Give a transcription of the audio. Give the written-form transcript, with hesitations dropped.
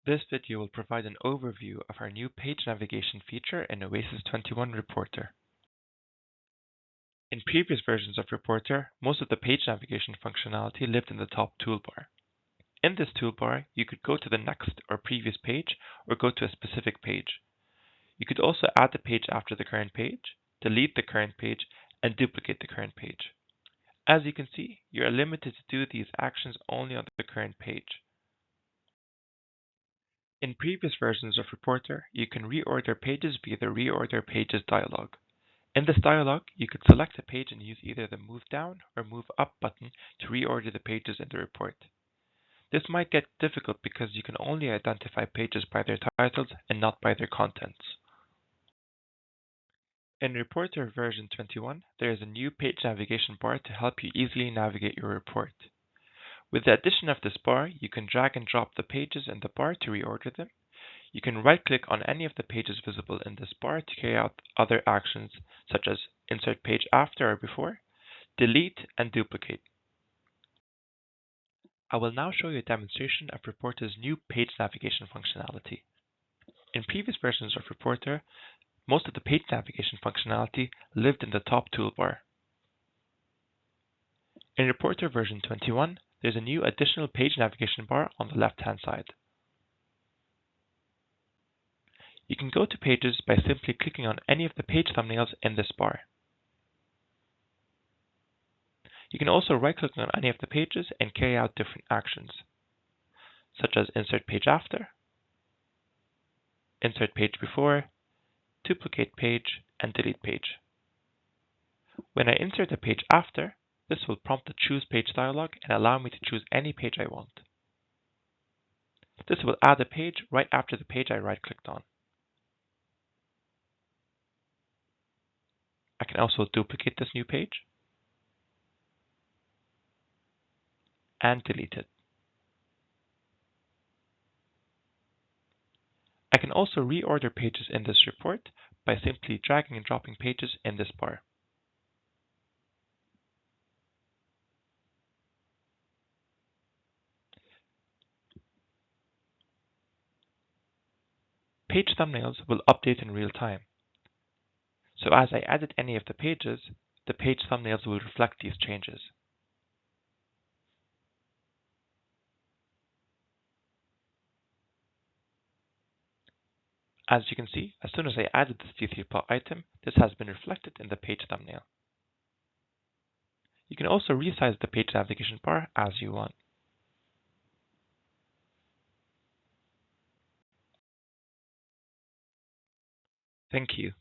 This video will provide an overview of our new page navigation feature in Oasys 21 Reporter. In previous versions of Reporter, most of the page navigation functionality lived in the top toolbar. In this toolbar, you could go to the next or previous page or go to a specific page. You could also add the page after the current page, delete the current page, and duplicate the current page. As you can see, you are limited to do these actions only on the current page. In previous versions of Reporter, you can reorder pages via the Reorder Pages dialog. In this dialog, you could select a page and use either the Move Down or Move Up button to reorder the pages in the report. This might get difficult because you can only identify pages by their titles and not by their contents. In Reporter version 21, there is a new page navigation bar to help you easily navigate your report. With the addition of this bar, you can drag and drop the pages in the bar to reorder them. You can right-click on any of the pages visible in this bar to carry out other actions such as insert page after or before, delete, and duplicate. I will now show you a demonstration of Reporter's new page navigation functionality. In previous versions of Reporter, most of the page navigation functionality lived in the top toolbar. In Reporter version 21, there's a new additional page navigation bar on the left-hand side. You can go to pages by simply clicking on any of the page thumbnails in this bar. You can also right-click on any of the pages and carry out different actions, such as insert page after, insert page before, duplicate page, and delete page. When I insert a page after, this will prompt the Choose Page dialog and allow me to choose any page I want. This will add a page right after the page I right-clicked on. I can also duplicate this new page and delete it. I can also reorder pages in this report by simply dragging and dropping pages in this bar. Page thumbnails will update in real time. So as I edit any of the pages, the page thumbnails will reflect these changes. As you can see, as soon as I added this D3 plot item, this has been reflected in the page thumbnail. You can also resize the page navigation bar as you want. Thank you.